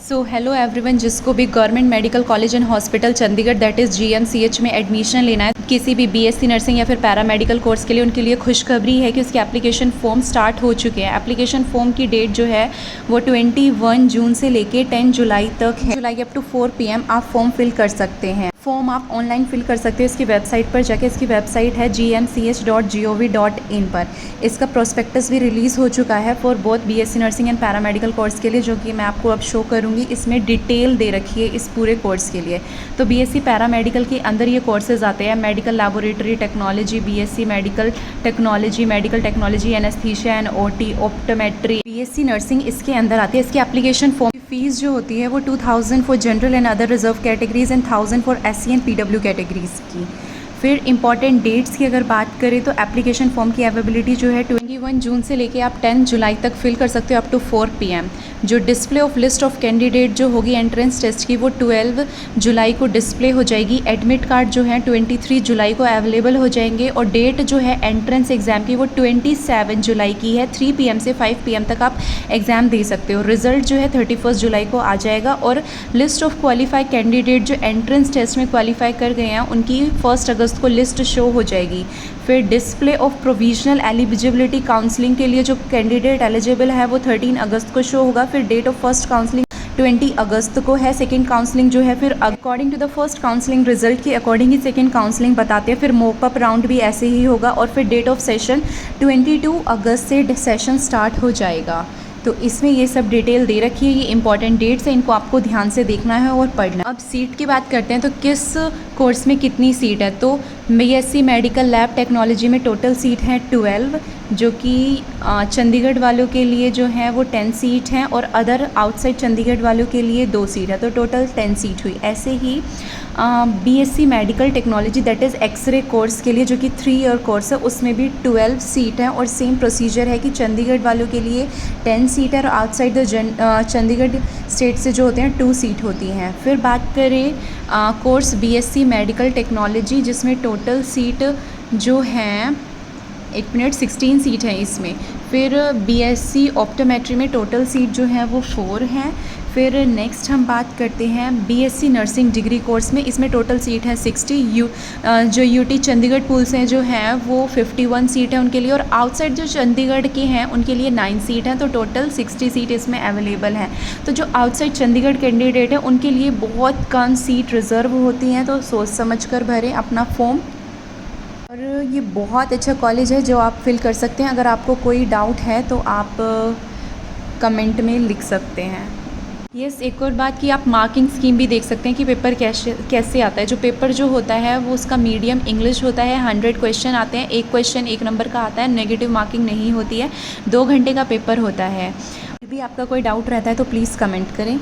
So hello everyone, जिसको भी government medical college and hospital Chandigarh that is GMCH में admission लेना है किसी भी BSc नर्सिंग या फिर पैरामेडिकल कोर्स के लिए, उनके लिए खुशखबरी है कि उसके एप्लीकेशन फ़ॉर्म स्टार्ट हो चुके हैं। एप्लीकेशन फ़ॉर्म की डेट जो है वो 21 जून से लेके 10 जुलाई तक है। जुलाई अप टू 4 PM आप फॉर्म फिल कर सकते हैं। फॉर्म आप ऑनलाइन फिल कर सकते हैं इसकी वेबसाइट पर जाके। इसकी वेबसाइट है gmch.gov.in पर। इसका प्रोस्पेक्टस भी रिलीज़ हो चुका है for both BSc nursing and paramedical course के लिए, जो कि मैं आपको अब शो करूँगी। इसमें डिटेल दे रखी है इस पूरे कोर्स के लिए। तो BSc पैरामेडिकल के अंदर ये कोर्सेज आते हैं: medical laboratory technology, BSc medical technology, anaesthesia and OT, optometry. BSc nursing इसके अंदर आती है। इसकी एप्लीकेशन फॉर्म फीस जो होती है वो 2000 for general and other reserve categories and 1000 for SC and PW categories की। फिर इंपॉर्टेंट डेट्स की अगर बात करें तो एप्लीकेशन फॉर्म की अवेलेबिलिटी जो है 21 जून से लेके आप 10 जुलाई तक फिल कर सकते हो अप टू 4 PM। जो display of list of candidate जो होगी एंट्रेंस टेस्ट की वो 12 जुलाई को डिस्प्ले हो जाएगी। एडमिट कार्ड जो है 23 जुलाई को अवेलेबल हो जाएंगे और डेट जो है एंट्रेंस एग्ज़ाम की वो 27 जुलाई की है। 3 PM से 5 PM तक आप एग्ज़ाम दे सकते हो। रिजल्ट जो है 31 जुलाई को आ जाएगा और लिस्ट ऑफ क्वालिफाइड कैंडिडेट जो एंट्रेंस टेस्ट में क्वालिफाई कर गए हैं उनकी 1 अगस्त को लिस्ट शो हो जाएगी। फिर display of provisional eligibility counselling के लिए जो कैंडिडेट एलिजिबल है वो 13 अगस्त को शो होगा। फिर डेट ऑफ फर्स्ट काउंसलिंग 20 अगस्त को है। सेकेंड काउंसलिंग जो है फिर according to the first counselling result के अकॉर्डिंग ही सेकेंड काउंसलिंग बताते हैं। फिर मोपअप राउंड भी ऐसे ही होगा और फिर डेट ऑफ सेशन 22 अगस्त से सेशन स्टार्ट हो जाएगा। तो इसमें ये सब डिटेल दे रखी है। ये इंपॉर्टेंट डेट्स हैं, इनको आपको ध्यान से देखना है और पढ़ना। अब सीट की बात करते हैं तो किस कोर्स में कितनी सीट है। तो BSc मेडिकल लैब टेक्नोलॉजी में टोटल सीट है 12, जो कि चंडीगढ़ वालों के लिए जो है वो 10 सीट हैं और अदर आउटसाइड चंडीगढ़ वालों के लिए 2 सीट है, तो टोटल 10 सीट हुई। ऐसे ही BSc medical technology that is x-ray course के लिए जो कि 3 ईयर कोर्स है, उसमें भी 12 सीट हैं और सेम प्रोसीजर है कि चंडीगढ़ वालों के लिए 10 सीट है और आउटसाइड द चंडीगढ़ स्टेट से जो होते हैं 2 सीट होती हैं। फिर बात करें कोर्स BSc मेडिकल टेक्नोलॉजी, जिसमें टोटल सीट जो हैं 16 सीट है इसमें। फिर BSc ऑप्टोमेट्री में टोटल सीट जो है वो 4 हैं। फिर नेक्स्ट हम बात करते हैं BSc नर्सिंग डिग्री कोर्स में, इसमें टोटल सीट है 60। जो UT चंडीगढ़ पूल से जो हैं वो 51 सीट है उनके लिए और आउटसाइड जो चंडीगढ़ के हैं उनके लिए 9 सीट हैं, तो टोटल 60 सीट इसमें अवेलेबल हैं। तो जो आउटसाइड चंडीगढ़ कैंडिडेट है उनके लिए बहुत कम सीट रिज़र्व होती हैं, तो सोच समझ कर भरें अपना फॉर्म। और ये बहुत अच्छा कॉलेज है जो आप फिल कर सकते हैं। अगर आपको कोई डाउट है तो आप कमेंट में लिख सकते हैं। यस, एक और बात कि आप मार्किंग स्कीम भी देख सकते हैं कि पेपर कैसे आता है। जो पेपर जो होता है वो उसका मीडियम इंग्लिश होता है। 100 क्वेश्चन आते हैं, एक क्वेश्चन 1 नंबर का आता है, नेगेटिव मार्किंग नहीं होती है। 2 घंटे का पेपर होता है। यदि आपका कोई डाउट रहता है तो प्लीज़ कमेंट करें।